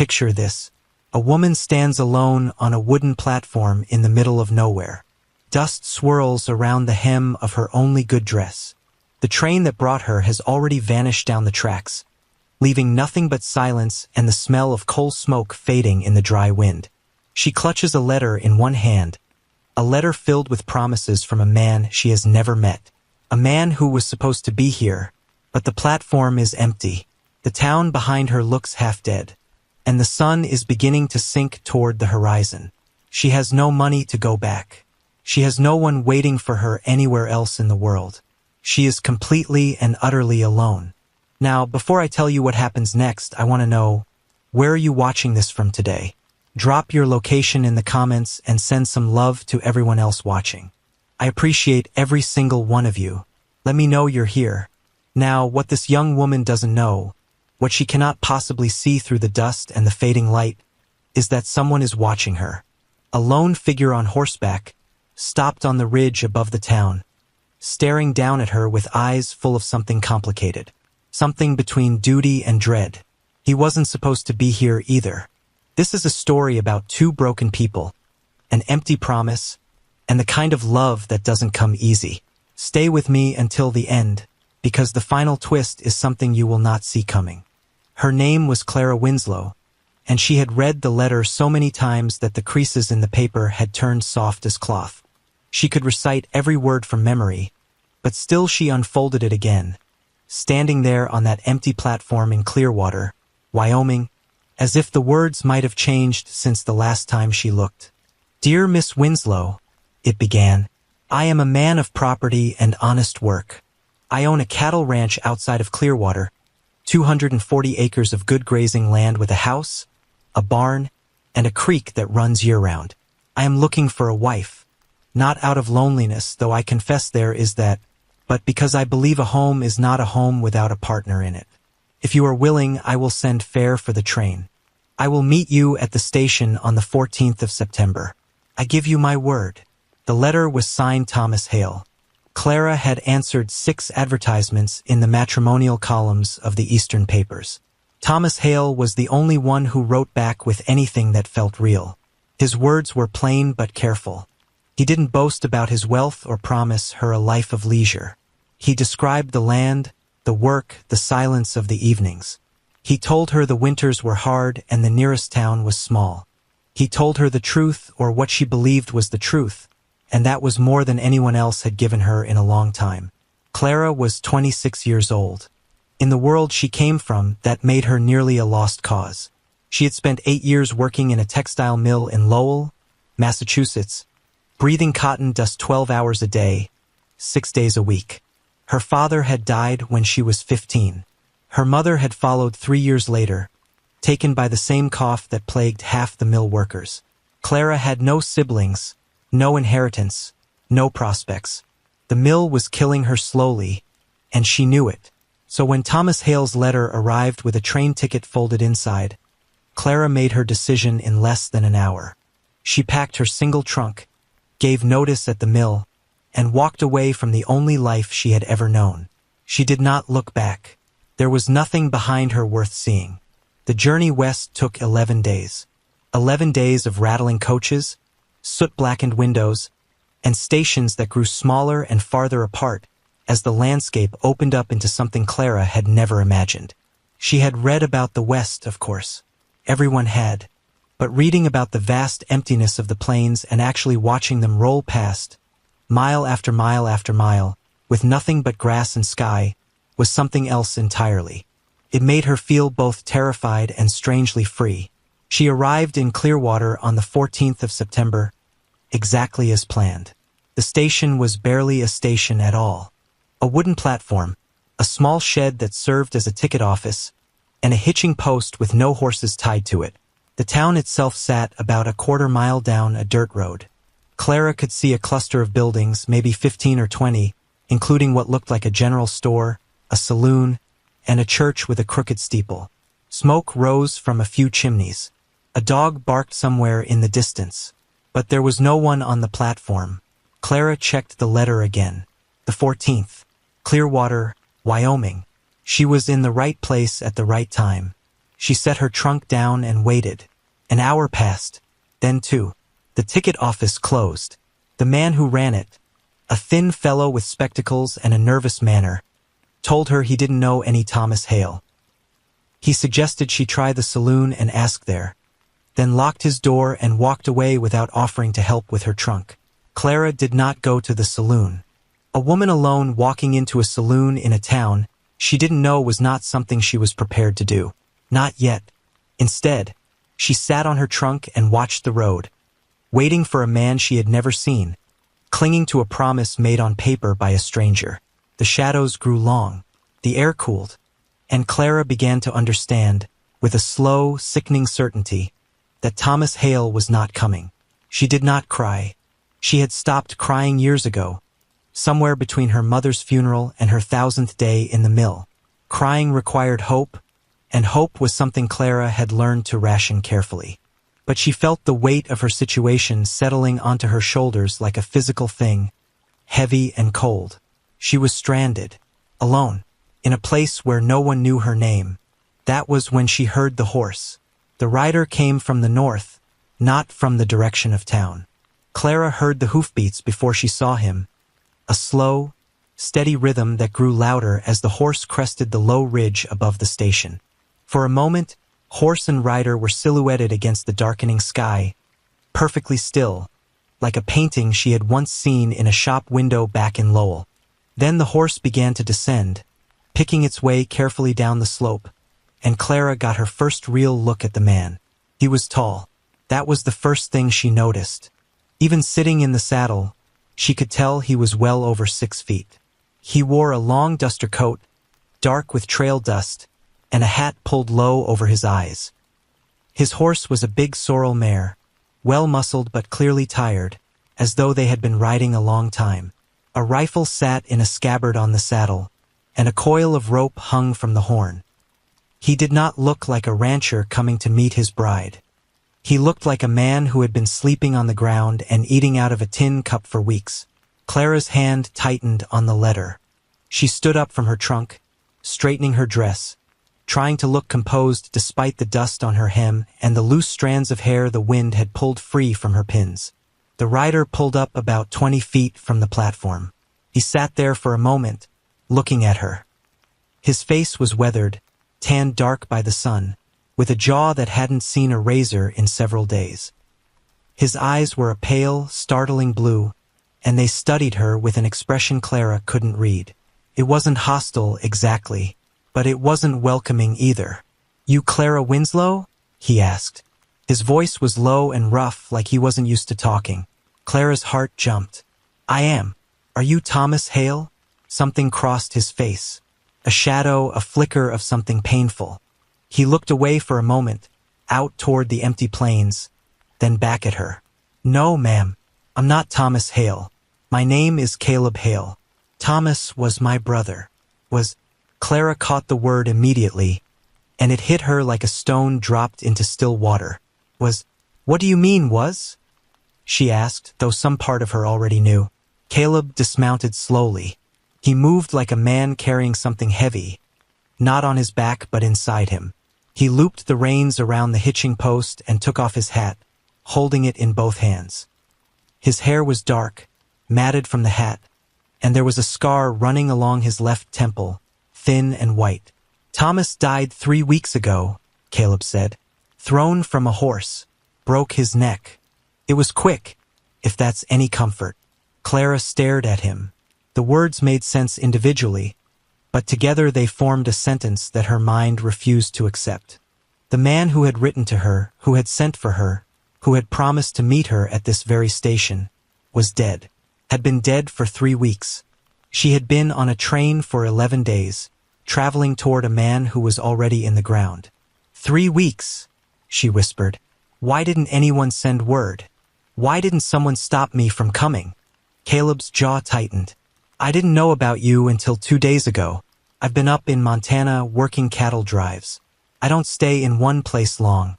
Picture this. A woman stands alone on a wooden platform in the middle of nowhere. Dust swirls around the hem of her only good dress. The train that brought her has already vanished down the tracks, leaving nothing but silence and the smell of coal smoke fading in the dry wind. She clutches a letter in one hand, a letter filled with promises from a man she has never met. A man who was supposed to be here, but the platform is empty. The town behind her looks half dead, and the sun is beginning to sink toward the horizon. She has no money to go back. She has no one waiting for her anywhere else in the world. She is completely and utterly alone. Now, before I tell you what happens next, I want to know, where are you watching this from today? Drop your location in the comments and send some love to everyone else watching. I appreciate every single one of you. Let me know you're here. Now, what this young woman doesn't know, what she cannot possibly see through the dust and the fading light, is that someone is watching her. A lone figure on horseback, stopped on the ridge above the town, staring down at her with eyes full of something complicated. Something between duty and dread. He wasn't supposed to be here either. This is a story about two broken people, an empty promise, and the kind of love that doesn't come easy. Stay with me until the end, because the final twist is something you will not see coming. Her name was Clara Winslow, and she had read the letter so many times that the creases in the paper had turned soft as cloth. She could recite every word from memory, but still she unfolded it again, standing there on that empty platform in Clearwater, Wyoming, as if the words might have changed since the last time she looked. "Dear Miss Winslow," it began, "I am a man of property and honest work. I own a cattle ranch outside of Clearwater, 240 acres of good grazing land with a house, a barn, and a creek that runs year-round. I am looking for a wife, not out of loneliness, though I confess there is that, but because I believe a home is not a home without a partner in it. If you are willing, I will send fare for the train. I will meet you at the station on the 14th of September. I give you my word." The letter was signed Thomas Hale. Clara had answered 6 advertisements in the matrimonial columns of the Eastern papers. Thomas Hale was the only one who wrote back with anything that felt real. His words were plain but careful. He didn't boast about his wealth or promise her a life of leisure. He described the land, the work, the silence of the evenings. He told her the winters were hard and the nearest town was small. He told her the truth, or what she believed was the truth, and that was more than anyone else had given her in a long time. Clara was 26 years old. In the world she came from, that made her nearly a lost cause. She had spent 8 years working in a textile mill in Lowell, Massachusetts, breathing cotton dust 12 hours a day, 6 days a week. Her father had died when she was 15. Her mother had followed 3 years later, taken by the same cough that plagued half the mill workers. Clara had no siblings, no inheritance, no prospects. The mill was killing her slowly, and she knew it. So when Thomas Hale's letter arrived with a train ticket folded inside, Clara made her decision in less than an hour. She packed her single trunk, gave notice at the mill, and walked away from the only life she had ever known. She did not look back. There was nothing behind her worth seeing. The journey west took 11 days. 11 days of rattling coaches, soot-blackened windows, and stations that grew smaller and farther apart as the landscape opened up into something Clara had never imagined. She had read about the West, of course. Everyone had. But reading about the vast emptiness of the plains and actually watching them roll past, mile after mile after mile, with nothing but grass and sky, was something else entirely. It made her feel both terrified and strangely free. She arrived in Clearwater on the 14th of September, exactly as planned. The station was barely a station at all. A wooden platform, a small shed that served as a ticket office, and a hitching post with no horses tied to it. The town itself sat about a quarter-mile down a dirt road. Clara could see a cluster of buildings, maybe 15 or 20, including what looked like a general store, a saloon, and a church with a crooked steeple. Smoke rose from a few chimneys. A dog barked somewhere in the distance, but there was no one on the platform. Clara checked the letter again. The 14th. Clearwater, Wyoming. She was in the right place at the right time. She set her trunk down and waited. An hour passed. Then two. The ticket office closed. The man who ran it, a thin fellow with spectacles and a nervous manner, told her he didn't know any Thomas Hale. He suggested she try the saloon and ask there, then locked his door and walked away without offering to help with her trunk. Clara did not go to the saloon. A woman alone walking into a saloon in a town she didn't know was not something she was prepared to do. Not yet. Instead, she sat on her trunk and watched the road, waiting for a man she had never seen, clinging to a promise made on paper by a stranger. The shadows grew long, the air cooled, and Clara began to understand, with a slow, sickening certainty, that Thomas Hale was not coming. She did not cry. She had stopped crying years ago, somewhere between her mother's funeral and her 1000th day in the mill. Crying required hope, and hope was something Clara had learned to ration carefully. But she felt the weight of her situation settling onto her shoulders like a physical thing, heavy and cold. She was stranded, alone, in a place where no one knew her name. That was when she heard the horse. The rider came from the north, not from the direction of town. Clara heard the hoofbeats before she saw him, a slow, steady rhythm that grew louder as the horse crested the low ridge above the station. For a moment, horse and rider were silhouetted against the darkening sky, perfectly still, like a painting she had once seen in a shop window back in Lowell. Then the horse began to descend, picking its way carefully down the slope, and Clara got her first real look at the man. He was tall. That was the first thing she noticed. Even sitting in the saddle, she could tell he was well over 6 feet. He wore a long duster coat, dark with trail dust, and a hat pulled low over his eyes. His horse was a big sorrel mare, well-muscled but clearly tired, as though they had been riding a long time. A rifle sat in a scabbard on the saddle, and a coil of rope hung from the horn. He did not look like a rancher coming to meet his bride. He looked like a man who had been sleeping on the ground and eating out of a tin cup for weeks. Clara's hand tightened on the letter. She stood up from her trunk, straightening her dress, trying to look composed despite the dust on her hem and the loose strands of hair the wind had pulled free from her pins. The rider pulled up about 20 feet from the platform. He sat there for a moment, looking at her. His face was weathered, tanned dark by the sun, with a jaw that hadn't seen a razor in several days. His eyes were a pale, startling blue, and they studied her with an expression Clara couldn't read. It wasn't hostile exactly, but it wasn't welcoming either. "You Clara Winslow?" he asked. His voice was low and rough, like he wasn't used to talking. Clara's heart jumped. "I am. Are you Thomas Hale?" Something crossed his face. A shadow, a flicker of something painful. He looked away for a moment, out toward the empty plains, then back at her. "No, ma'am. I'm not Thomas Hale. My name is Caleb Hale. Thomas was my brother." Clara caught the word immediately, and it hit her like a stone dropped into still water. "What do you mean, was?" she asked, though some part of her already knew. Caleb dismounted slowly. He moved like a man carrying something heavy, not on his back but inside him. He looped the reins around the hitching post and took off his hat, holding it in both hands. His hair was dark, matted from the hat, and there was a scar running along his left temple, thin and white. "Thomas died 3 weeks ago," Caleb said. "Thrown from a horse. Broke his neck. It was quick, if that's any comfort." Clara stared at him. The words made sense individually, but together they formed a sentence that her mind refused to accept. The man who had written to her, who had sent for her, who had promised to meet her at this very station, was dead. Had been dead for 3 weeks. She had been on a train for 11 days, traveling toward a man who was already in the ground. 3 weeks, she whispered. "Why didn't anyone send word? Why didn't someone stop me from coming?" Caleb's jaw tightened. "I didn't know about you until 2 days ago. I've been up in Montana working cattle drives. I don't stay in one place long.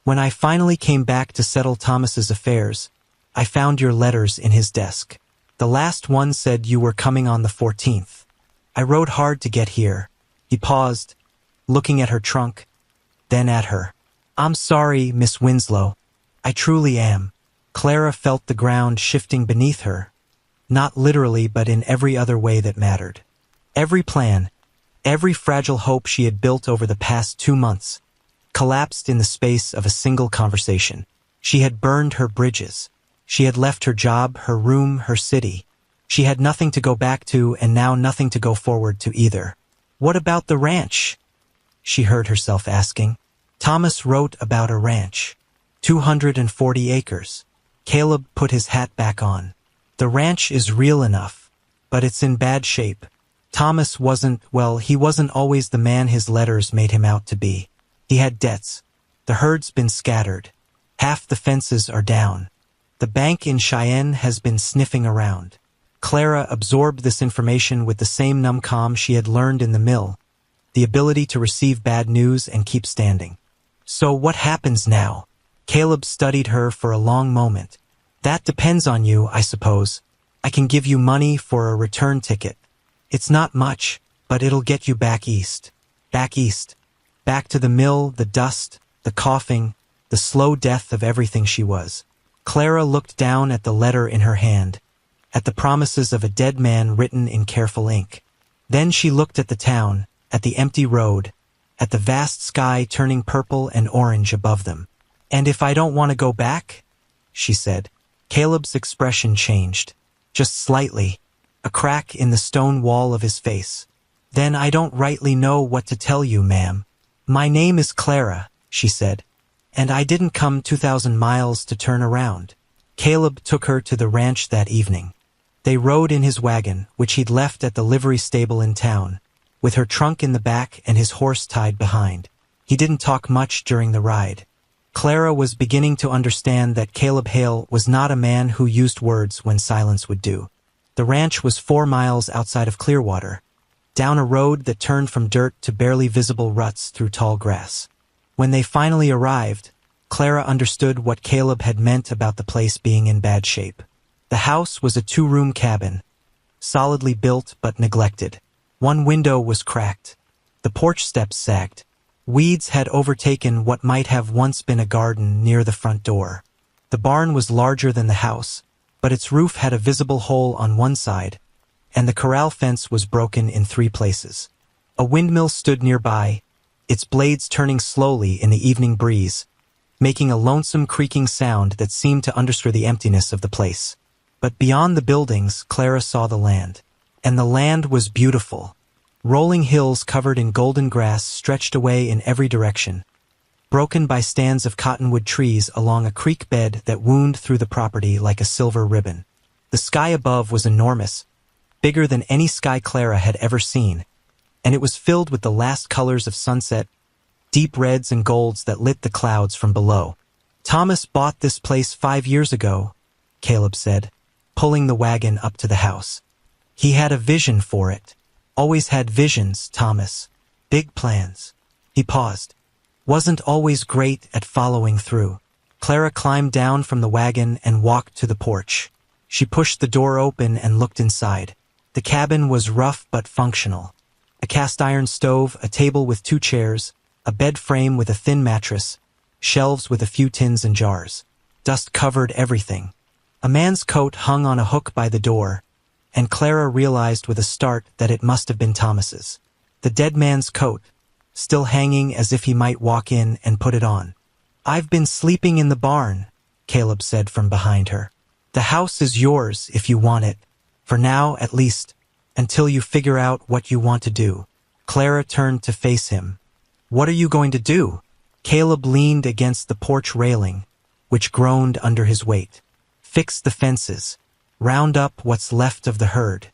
When I finally came back to settle Thomas's affairs, I found your letters in his desk. The last one said you were coming on the 14th. I rode hard to get here." He paused, looking at her trunk, then at her. "I'm sorry, Miss Winslow. I truly am." Clara felt the ground shifting beneath her, not literally but in every other way that mattered. Every plan, every fragile hope she had built over the past 2 months, collapsed in the space of a single conversation. She had burned her bridges. She had left her job, her room, her city. She had nothing to go back to and now nothing to go forward to either. "What about the ranch?" she heard herself asking. Thomas wrote about a ranch. 240 acres. Caleb put his hat back on. "The ranch is real enough, but it's in bad shape." Thomas wasn't always the man his letters made him out to be. He had debts. The herd's been scattered. Half the fences are down. The bank in Cheyenne has been sniffing around. Clara absorbed this information with the same numb calm she had learned in the mill, the ability to receive bad news and keep standing. "So what happens now?" Caleb studied her for a long moment. "That depends on you, I suppose. I can give you money for a return ticket. It's not much, but it'll get you back east. Back east. Back to the mill, the dust, the coughing, the slow death of everything she was." Clara looked down at the letter in her hand, at the promises of a dead man written in careful ink. Then she looked at the town, at the empty road, at the vast sky turning purple and orange above them. "And if I don't want to go back?" she said. Caleb's expression changed, just slightly, a crack in the stone wall of his face. "Then I don't rightly know what to tell you, ma'am. My name is Clara," she said, "and I didn't come 2,000 miles to turn around." Caleb took her to the ranch that evening. They rode in his wagon, which he'd left at the livery stable in town, with her trunk in the back and his horse tied behind. He didn't talk much during the ride. Clara was beginning to understand that Caleb Hale was not a man who used words when silence would do. The ranch was 4 miles outside of Clearwater, down a road that turned from dirt to barely visible ruts through tall grass. When they finally arrived, Clara understood what Caleb had meant about the place being in bad shape. The house was a 2-room cabin, solidly built but neglected. One window was cracked. The porch steps sagged. Weeds had overtaken what might have once been a garden near the front door. The barn was larger than the house, but its roof had a visible hole on one side, and the corral fence was broken in 3 places. A windmill stood nearby, its blades turning slowly in the evening breeze, making a lonesome creaking sound that seemed to underscore the emptiness of the place. But beyond the buildings, Clara saw the land. And the land was beautiful. Rolling hills covered in golden grass stretched away in every direction, broken by stands of cottonwood trees along a creek bed that wound through the property like a silver ribbon. The sky above was enormous, bigger than any sky Clara had ever seen, and it was filled with the last colors of sunset, deep reds and golds that lit the clouds from below. "Thomas bought this place 5 years ago," Caleb said, pulling the wagon up to the house. "He had a vision for it. Always had visions, Thomas. Big plans." He paused. "Wasn't always great at following through." Clara climbed down from the wagon and walked to the porch. She pushed the door open and looked inside. The cabin was rough but functional. A cast-iron stove, a table with 2 chairs, a bed frame with a thin mattress, shelves with a few tins and jars. Dust covered everything. A man's coat hung on a hook by the door, and Clara realized with a start that it must have been Thomas's. The dead man's coat, still hanging as if he might walk in and put it on. "I've been sleeping in the barn," Caleb said from behind her. "The house is yours if you want it, for now at least, until you figure out what you want to do." Clara turned to face him. "What are you going to do?" Caleb leaned against the porch railing, which groaned under his weight. "Fix the fences. Round up what's left of the herd.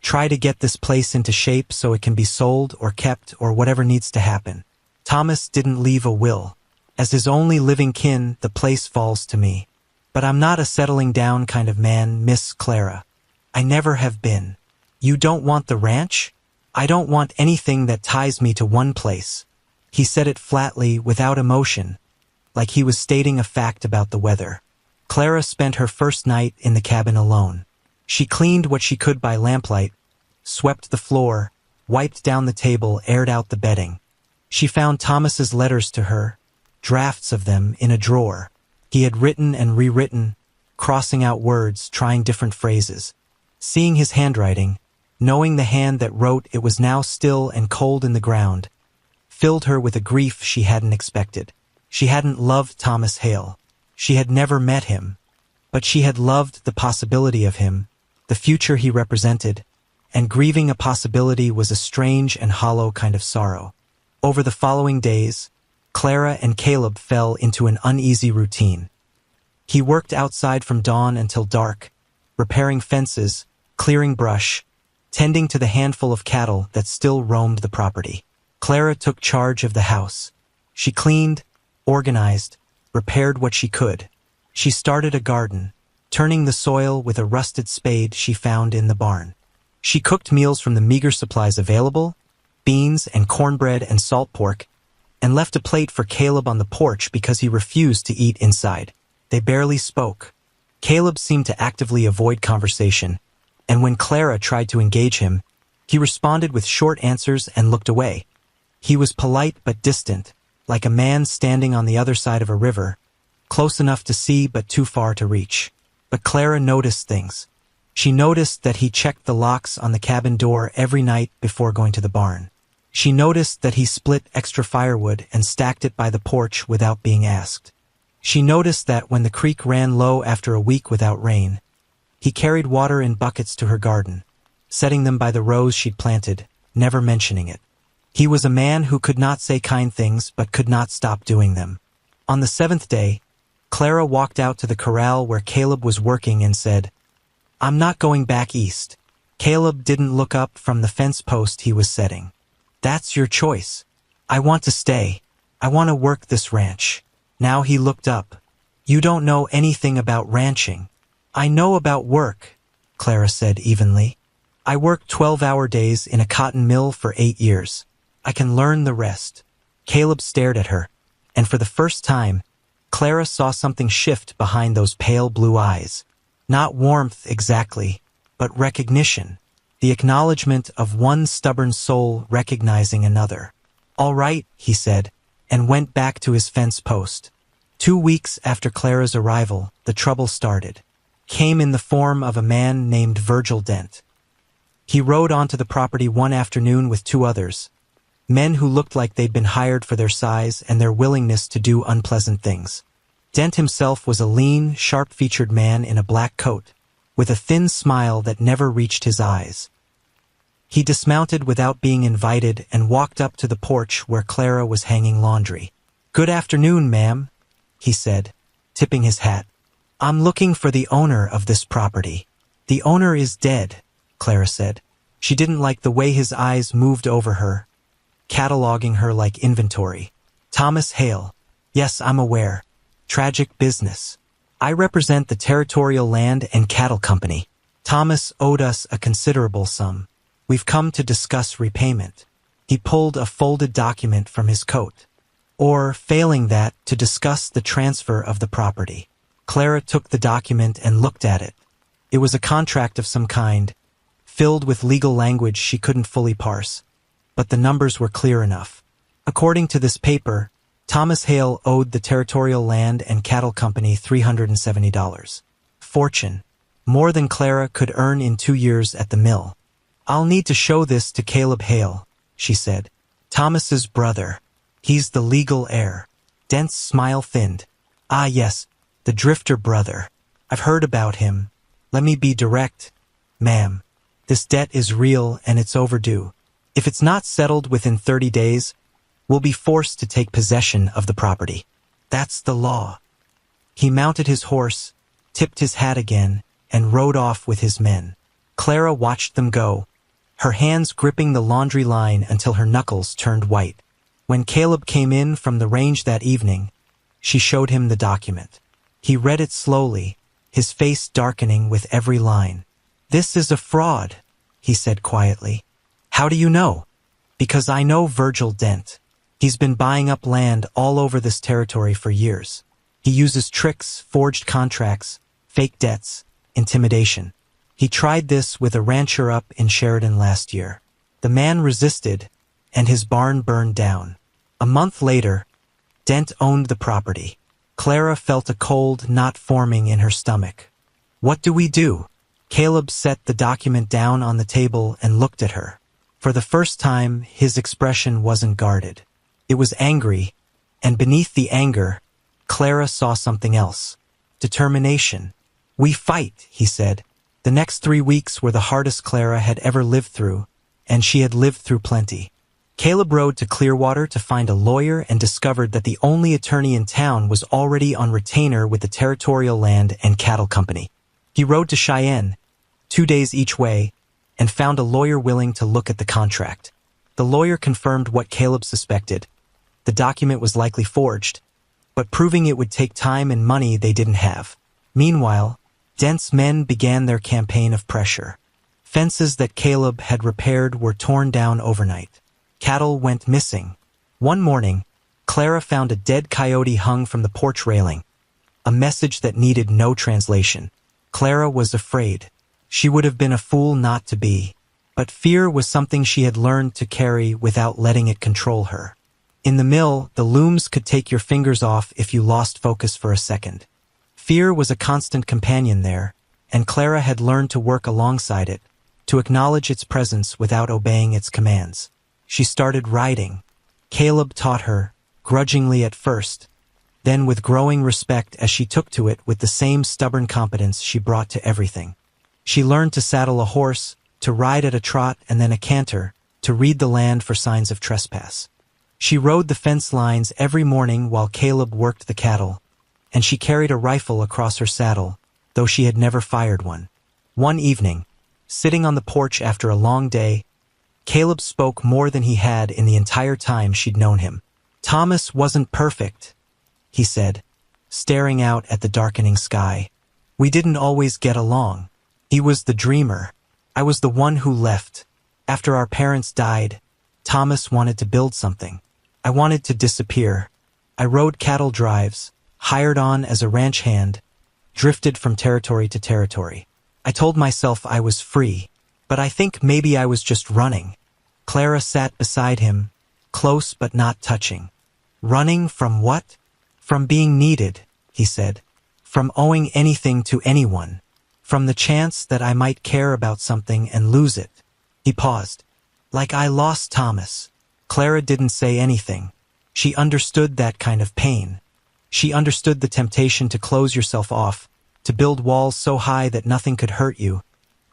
Try to get this place into shape so it can be sold or kept or whatever needs to happen. Thomas didn't leave a will. As his only living kin, the place falls to me. But I'm not a settling down kind of man, Miss Clara. I never have been. You don't want the ranch? I don't want anything that ties me to one place." He said it flatly, without emotion, like he was stating a fact about the weather. Clara spent her first night in the cabin alone. She cleaned what she could by lamplight, swept the floor, wiped down the table, aired out the bedding. She found Thomas's letters to her, drafts of them, in a drawer. He had written and rewritten, crossing out words, trying different phrases. Seeing his handwriting, knowing the hand that wrote it was now still and cold in the ground, filled her with a grief she hadn't expected. She hadn't loved Thomas Hale. She had never met him, but she had loved the possibility of him, the future he represented, and grieving a possibility was a strange and hollow kind of sorrow. Over the following days, Clara and Caleb fell into an uneasy routine. He worked outside from dawn until dark, repairing fences, clearing brush, tending to the handful of cattle that still roamed the property. Clara took charge of the house. She cleaned, organized, repaired what she could. She started a garden, turning the soil with a rusted spade she found in the barn. She cooked meals from the meager supplies available, beans and cornbread and salt pork, and left a plate for Caleb on the porch because he refused to eat inside. They barely spoke. Caleb seemed to actively avoid conversation, and when Clara tried to engage him, he responded with short answers and looked away. He was polite but distant, like a man standing on the other side of a river, close enough to see but too far to reach. But Clara noticed things. She noticed that he checked the locks on the cabin door every night before going to the barn. She noticed that he split extra firewood and stacked it by the porch without being asked. She noticed that when the creek ran low after a week without rain, he carried water in buckets to her garden, setting them by the rows she'd planted, never mentioning it. He was a man who could not say kind things but could not stop doing them. On the 7th day, Clara walked out to the corral where Caleb was working and said, "I'm not going back east." Caleb didn't look up from the fence post he was setting. "That's your choice. I want to stay. I want to work this ranch." Now he looked up. "You don't know anything about ranching." "I know about work," Clara said evenly. "I worked 12-hour days in a cotton mill for 8 years. I can learn the rest." Caleb stared at her, and for the first time, Clara saw something shift behind those pale blue eyes. Not warmth exactly, but recognition. The acknowledgement of one stubborn soul recognizing another. "All right," he said, and went back to his fence post. 2 weeks after Clara's arrival, the trouble started. Came in the form of a man named Virgil Dent. He rode onto the property one afternoon with 2 others, men who looked like they'd been hired for their size and their willingness to do unpleasant things. Dent himself was a lean, sharp-featured man in a black coat, with a thin smile that never reached his eyes. He dismounted without being invited and walked up to the porch where Clara was hanging laundry. "Good afternoon, ma'am," he said, tipping his hat. "I'm looking for the owner of this property." "The owner is dead," Clara said. She didn't like the way his eyes moved over her, cataloging her like inventory. "Thomas Hale." "Yes, I'm aware. Tragic business. I represent the Territorial Land and Cattle Company. Thomas owed us a considerable sum. We've come to discuss repayment." He pulled a folded document from his coat. "Or, failing that, to discuss the transfer of the property." Clara took the document and looked at it. It was a contract of some kind, filled with legal language she couldn't fully parse, but the numbers were clear enough. According to this paper, Thomas Hale owed the Territorial Land and Cattle Company $370. Fortune. More than Clara could earn in 2 years at the mill. "I'll need to show this to Caleb Hale," she said. "Thomas's brother. He's the legal heir." Dent's smile thinned. "Ah, yes, the drifter brother. I've heard about him. Let me be direct, ma'am. This debt is real and it's overdue. If it's not settled within 30 days, we'll be forced to take possession of the property. That's the law." He mounted his horse, tipped his hat again, and rode off with his men. Clara watched them go, her hands gripping the laundry line until her knuckles turned white. When Caleb came in from the range that evening, she showed him the document. He read it slowly, his face darkening with every line. "This is a fraud," he said quietly. "How do you know?" "Because I know Virgil Dent. He's been buying up land all over this territory for years. He uses tricks, forged contracts, fake debts, intimidation. He tried this with a rancher up in Sheridan last year. The man resisted, and his barn burned down. A month later, Dent owned the property. Clara felt a cold knot forming in her stomach. What do we do? Caleb set the document down on the table and looked at her. For the first time, his expression wasn't guarded. It was angry, and beneath the anger, Clara saw something else. Determination. We fight, he said. The next 3 weeks were the hardest Clara had ever lived through, and she had lived through plenty. Caleb rode to Clearwater to find a lawyer and discovered that the only attorney in town was already on retainer with the Territorial Land and Cattle Company. He rode to Cheyenne, 2 days each way, and found a lawyer willing to look at the contract. The lawyer confirmed what Caleb suspected. The document was likely forged, but proving it would take time and money they didn't have. Meanwhile, Dent's men began their campaign of pressure. Fences that Caleb had repaired were torn down overnight. Cattle went missing. One morning, Clara found a dead coyote hung from the porch railing, a message that needed no translation. Clara was afraid. She would have been a fool not to be, but fear was something she had learned to carry without letting it control her. In the mill, the looms could take your fingers off if you lost focus for a second. Fear was a constant companion there, and Clara had learned to work alongside it, to acknowledge its presence without obeying its commands. She started riding. Caleb taught her, grudgingly at first, then with growing respect as she took to it with the same stubborn competence she brought to everything. She learned to saddle a horse, to ride at a trot and then a canter, to read the land for signs of trespass. She rode the fence lines every morning while Caleb worked the cattle, and she carried a rifle across her saddle, though she had never fired one. One evening, sitting on the porch after a long day, Caleb spoke more than he had in the entire time she'd known him. Thomas wasn't perfect, he said, staring out at the darkening sky. We didn't always get along. He was the dreamer. I was the one who left. After our parents died, Thomas wanted to build something. I wanted to disappear. I rode cattle drives, hired on as a ranch hand, drifted from territory to territory. I told myself I was free, but I think maybe I was just running. Clara sat beside him, close but not touching. Running from what? From being needed, he said. From owing anything to anyone. From the chance that I might care about something and lose it. He paused. Like I lost Thomas. Clara didn't say anything. She understood that kind of pain. She understood the temptation to close yourself off, to build walls so high that nothing could hurt you,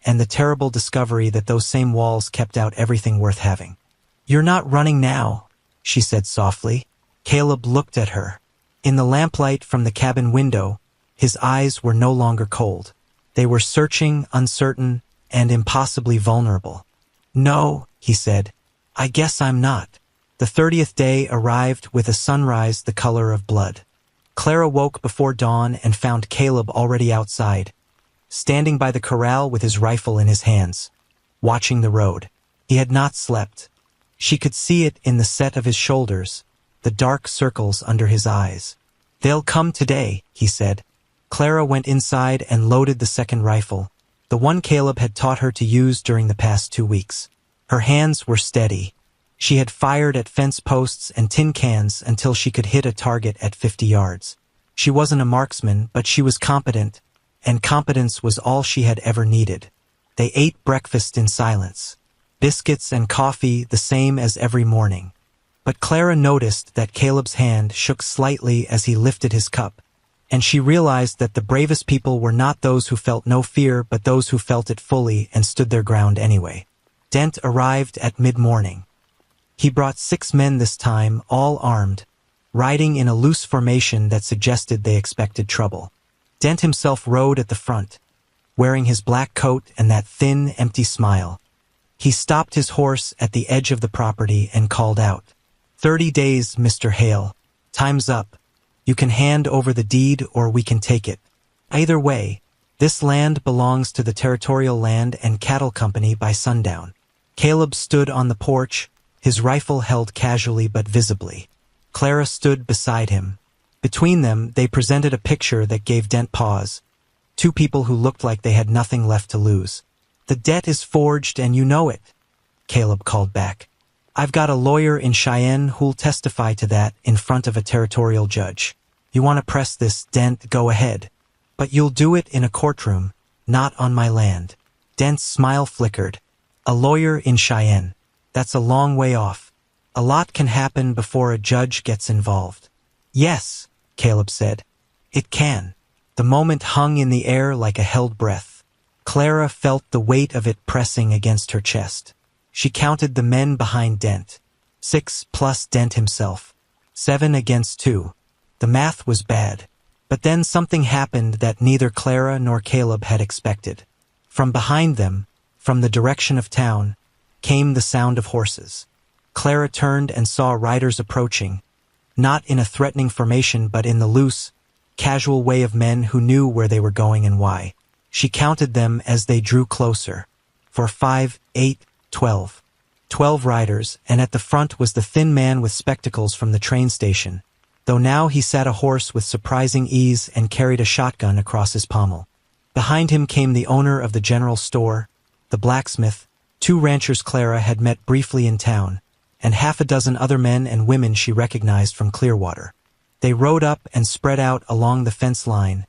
and the terrible discovery that those same walls kept out everything worth having. You're not running now, she said softly. Caleb looked at her. In the lamplight from the cabin window, his eyes were no longer cold. They were searching, uncertain, and impossibly vulnerable. No, he said, I guess I'm not. The 30th day arrived with a sunrise the color of blood. Clara woke before dawn and found Caleb already outside, standing by the corral with his rifle in his hands, watching the road. He had not slept. She could see it in the set of his shoulders, the dark circles under his eyes. They'll come today, he said. Clara went inside and loaded the second rifle, the one Caleb had taught her to use during the past 2 weeks. Her hands were steady. She had fired at fence posts and tin cans until she could hit a target at 50 yards. She wasn't a marksman, but she was competent, and competence was all she had ever needed. They ate breakfast in silence. Biscuits and coffee the same as every morning. But Clara noticed that Caleb's hand shook slightly as he lifted his cup, and she realized that the bravest people were not those who felt no fear but those who felt it fully and stood their ground anyway. Dent arrived at mid-morning. He brought 6 men this time, all armed, riding in a loose formation that suggested they expected trouble. Dent himself rode at the front, wearing his black coat and that thin, empty smile. He stopped his horse at the edge of the property and called out, 30 days, Mr. Hale. Time's up. You can hand over the deed or we can take it. Either way, this land belongs to the Territorial Land and Cattle Company by sundown. Caleb stood on the porch, his rifle held casually but visibly. Clara stood beside him. Between them, they presented a picture that gave Dent pause. 2 people who looked like they had nothing left to lose. The debt is forged and you know it, Caleb called back. I've got a lawyer in Cheyenne who'll testify to that in front of a territorial judge. You want to press this, Dent? Go ahead. But you'll do it in a courtroom, not on my land. Dent's smile flickered. A lawyer in Cheyenne. That's a long way off. A lot can happen before a judge gets involved. Yes, Caleb said. It can. The moment hung in the air like a held breath. Clara felt the weight of it pressing against her chest. She counted the men behind Dent. 6 plus Dent himself. 7 against 2. The math was bad. But then something happened that neither Clara nor Caleb had expected. From behind them, from the direction of town, came the sound of horses. Clara turned and saw riders approaching, not in a threatening formation but in the loose, casual way of men who knew where they were going and why. She counted them as they drew closer. 4, 5, 8, 12. 12 riders, and at the front was the thin man with spectacles from the train station, though now he sat a horse with surprising ease and carried a shotgun across his pommel. Behind him came the owner of the general store, the blacksmith, 2 ranchers Clara had met briefly in town, and half a dozen other men and women she recognized from Clearwater. They rode up and spread out along the fence line,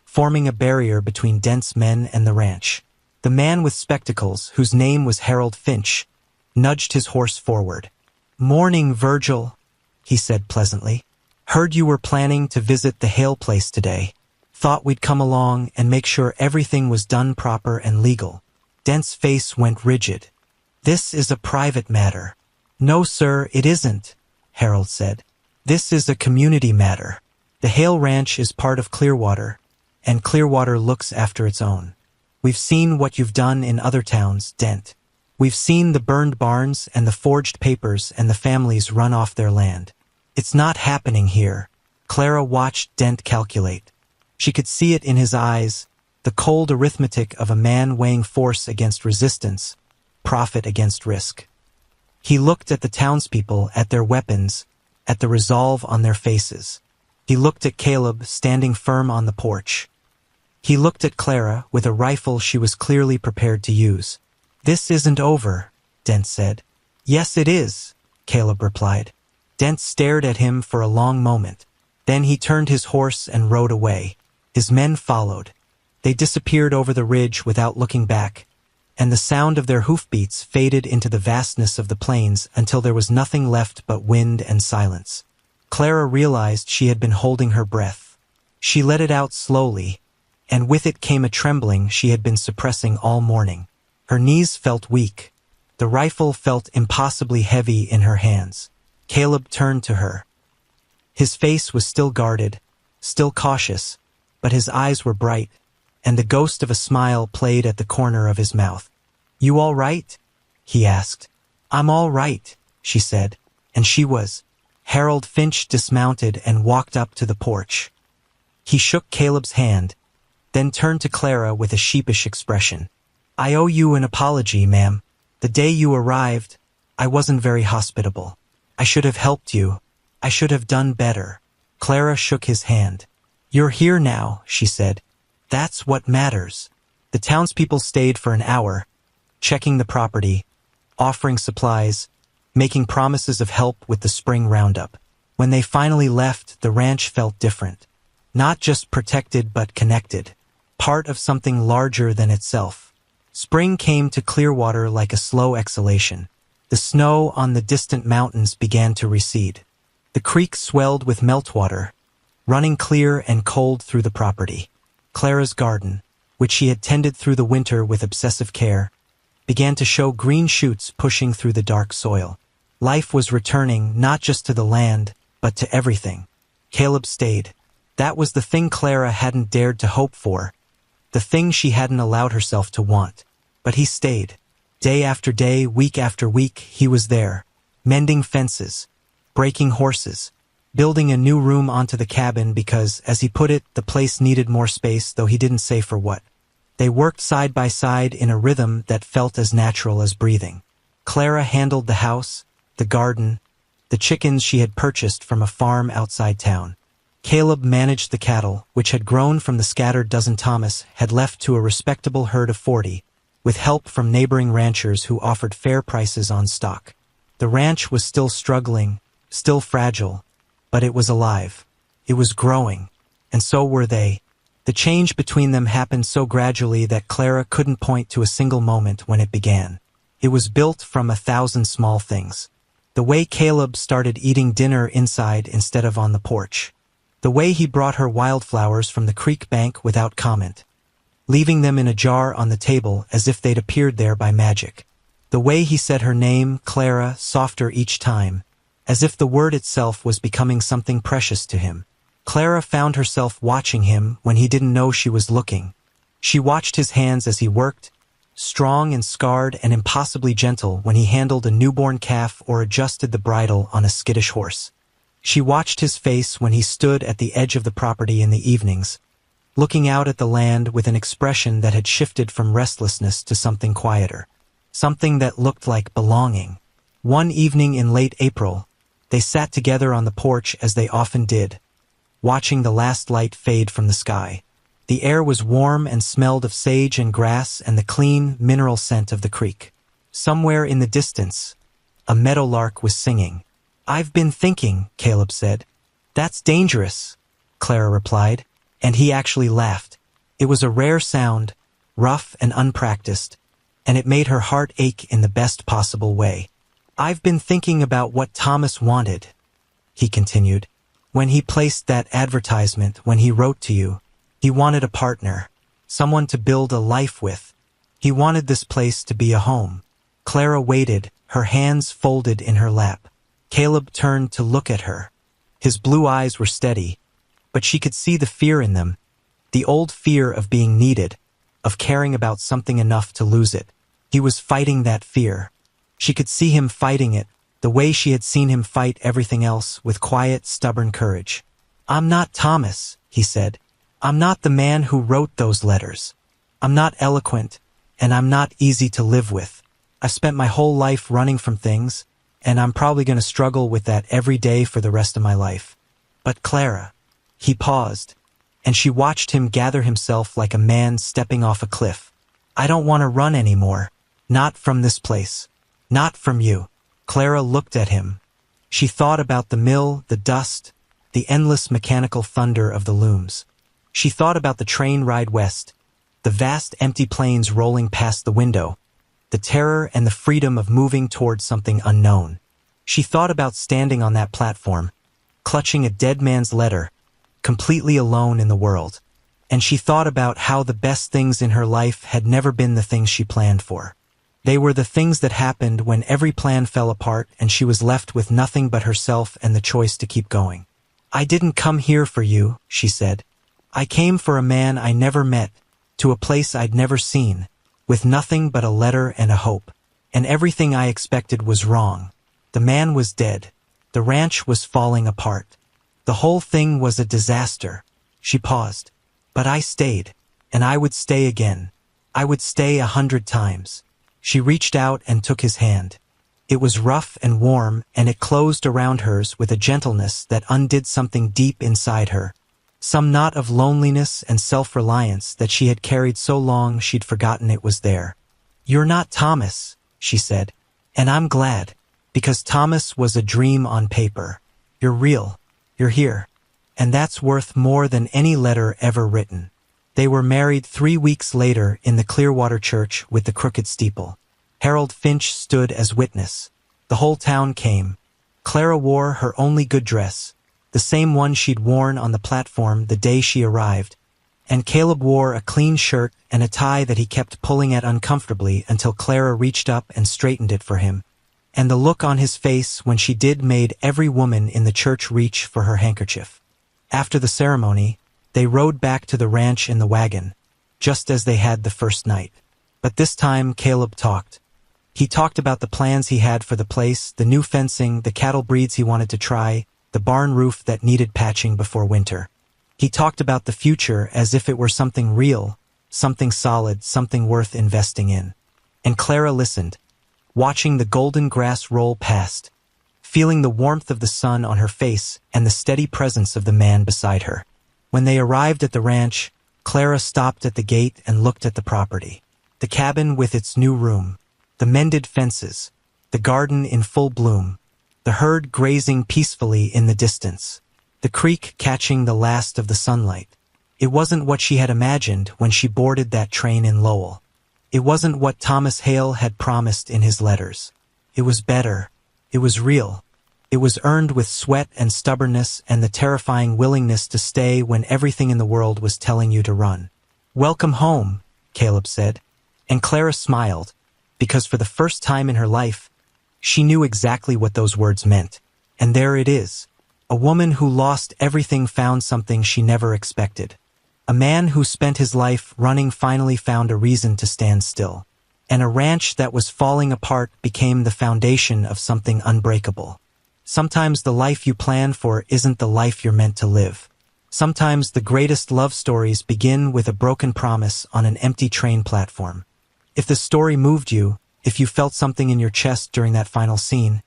forming a barrier between Dent's men and the ranch. The man with spectacles, whose name was Harold Finch, nudged his horse forward. "Morning, Virgil," he said pleasantly. "Heard you were planning to visit the Hale place today. Thought we'd come along and make sure everything was done proper and legal." Dent's face went rigid. "This is a private matter." "No, sir, it isn't," Harold said. "This is a community matter. The Hale Ranch is part of Clearwater, and Clearwater looks after its own. We've seen what you've done in other towns, Dent. We've seen the burned barns and the forged papers and the families run off their land. It's not happening here." Clara watched Dent calculate. She could see it in his eyes, the cold arithmetic of a man weighing force against resistance, profit against risk. He looked at the townspeople, at their weapons, at the resolve on their faces. He looked at Caleb standing firm on the porch. He looked at Clara with a rifle she was clearly prepared to use. "This isn't over," Dent said. "Yes, it is," Caleb replied. Dent stared at him for a long moment. Then he turned his horse and rode away. His men followed. They disappeared over the ridge without looking back, and the sound of their hoofbeats faded into the vastness of the plains until there was nothing left but wind and silence. Clara realized she had been holding her breath. She let it out slowly, and with it came a trembling she had been suppressing all morning. Her knees felt weak. The rifle felt impossibly heavy in her hands. Caleb turned to her. His face was still guarded, still cautious, but his eyes were bright, and the ghost of a smile played at the corner of his mouth. "You all right?" he asked. "I'm all right," she said, and she was. Harold Finch dismounted and walked up to the porch. He shook Caleb's hand, then turned to Clara with a sheepish expression. "I owe you an apology, ma'am. The day you arrived, I wasn't very hospitable. I should have helped you. I should have done better." Clara shook his hand. "You're here now," she said. "That's what matters." The townspeople stayed for an hour, checking the property, offering supplies, making promises of help with the spring roundup. When they finally left, the ranch felt different. Not just protected but connected, part of something larger than itself. Spring came to Clearwater like a slow exhalation. The snow on the distant mountains began to recede. The creek swelled with meltwater, running clear and cold through the property. Clara's garden, which she had tended through the winter with obsessive care, began to show green shoots pushing through the dark soil. Life was returning not just to the land, but to everything. Caleb stayed. That was the thing Clara hadn't dared to hope for, the thing she hadn't allowed herself to want. But he stayed. Day after day, week after week, he was there, mending fences, breaking horses, building a new room onto the cabin because, as he put it, the place needed more space, though he didn't say for what. They worked side by side in a rhythm that felt as natural as breathing. Clara handled the house, the garden, the chickens she had purchased from a farm outside town. Caleb managed the cattle, which had grown from the scattered dozen Thomas had left to a respectable herd of 40, with help from neighboring ranchers who offered fair prices on stock. The ranch was still struggling, still fragile, but it was alive. It was growing, and so were they. The change between them happened so gradually that Clara couldn't point to a single moment when it began. It was built from 1,000 small things. The way Caleb started eating dinner inside instead of on the porch. The way he brought her wildflowers from the creek bank without comment, leaving them in a jar on the table as if they'd appeared there by magic. The way he said her name, Clara, softer each time, as if the word itself was becoming something precious to him. Clara found herself watching him when he didn't know she was looking. She watched his hands as he worked, strong and scarred and impossibly gentle when he handled a newborn calf or adjusted the bridle on a skittish horse. She watched his face when he stood at the edge of the property in the evenings, looking out at the land with an expression that had shifted from restlessness to something quieter, something that looked like belonging. One evening in late April, they sat together on the porch as they often did, watching the last light fade from the sky. The air was warm and smelled of sage and grass and the clean, mineral scent of the creek. Somewhere in the distance, a meadowlark was singing. "I've been thinking," Caleb said. "That's dangerous," Clara replied, and he actually laughed. It was a rare sound, rough and unpracticed, and it made her heart ache in the best possible way. "I've been thinking about what Thomas wanted," he continued. "When he placed that advertisement, when he wrote to you, he wanted a partner, someone to build a life with. He wanted this place to be a home." Clara waited, her hands folded in her lap. Caleb turned to look at her. His blue eyes were steady, but she could see the fear in them, the old fear of being needed, of caring about something enough to lose it. He was fighting that fear. She could see him fighting it, the way she had seen him fight everything else, with quiet, stubborn courage. "I'm not Thomas," he said. "I'm not the man who wrote those letters. I'm not eloquent, and I'm not easy to live with. I spent my whole life running from things, and I'm probably going to struggle with that every day for the rest of my life. But Clara..." He paused, and she watched him gather himself like a man stepping off a cliff. "I don't want to run anymore. Not from this place. Not from you." Clara looked at him. She thought about the mill, the dust, the endless mechanical thunder of the looms. She thought about the train ride west, the vast empty plains rolling past the window, the terror and the freedom of moving towards something unknown. She thought about standing on that platform, clutching a dead man's letter, completely alone in the world. And she thought about how the best things in her life had never been the things she planned for. They were the things that happened when every plan fell apart and she was left with nothing but herself and the choice to keep going. "I didn't come here for you," she said. "I came for a man I never met, to a place I'd never seen, with nothing but a letter and a hope. And everything I expected was wrong. The man was dead. The ranch was falling apart. The whole thing was a disaster." She paused. "But I stayed, and I would stay again. I would stay 100 times. She reached out and took his hand. It was rough and warm, and it closed around hers with a gentleness that undid something deep inside her. Some knot of loneliness and self-reliance that she had carried so long she'd forgotten it was there. "You're not Thomas," she said, "and I'm glad, because Thomas was a dream on paper. You're real. You're here. And that's worth more than any letter ever written." They were married 3 weeks later in the Clearwater church with the crooked steeple. Harold Finch stood as witness. The whole town came. Clara wore her only good dress, the same one she'd worn on the platform the day she arrived, and Caleb wore a clean shirt and a tie that he kept pulling at uncomfortably until Clara reached up and straightened it for him. And the look on his face when she did made every woman in the church reach for her handkerchief. After the ceremony, they rode back to the ranch in the wagon, just as they had the first night. But this time Caleb talked. He talked about the plans he had for the place, the new fencing, the cattle breeds he wanted to try, the barn roof that needed patching before winter. He talked about the future as if it were something real, something solid, something worth investing in. And Clara listened, watching the golden grass roll past, feeling the warmth of the sun on her face and the steady presence of the man beside her. When they arrived at the ranch, Clara stopped at the gate and looked at the property. The cabin with its new room, the mended fences, the garden in full bloom, the herd grazing peacefully in the distance, the creek catching the last of the sunlight. It wasn't what she had imagined when she boarded that train in Lowell. It wasn't what Thomas Hale had promised in his letters. It was better. It was real. It was earned with sweat and stubbornness and the terrifying willingness to stay when everything in the world was telling you to run. "Welcome home," Caleb said, and Clara smiled, because for the first time in her life, she knew exactly what those words meant. And there it is. A woman who lost everything found something she never expected. A man who spent his life running finally found a reason to stand still. And a ranch that was falling apart became the foundation of something unbreakable. Sometimes the life you plan for isn't the life you're meant to live. Sometimes the greatest love stories begin with a broken promise on an empty train platform. If the story moved you, if you felt something in your chest during that final scene,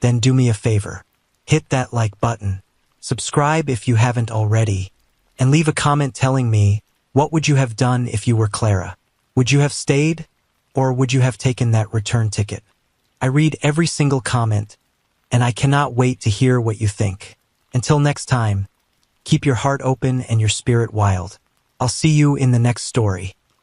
then do me a favor. Hit that like button, subscribe if you haven't already, and leave a comment telling me, what would you have done if you were Clara? Would you have stayed, or would you have taken that return ticket? I read every single comment, and I cannot wait to hear what you think. Until next time, keep your heart open and your spirit wild. I'll see you in the next story.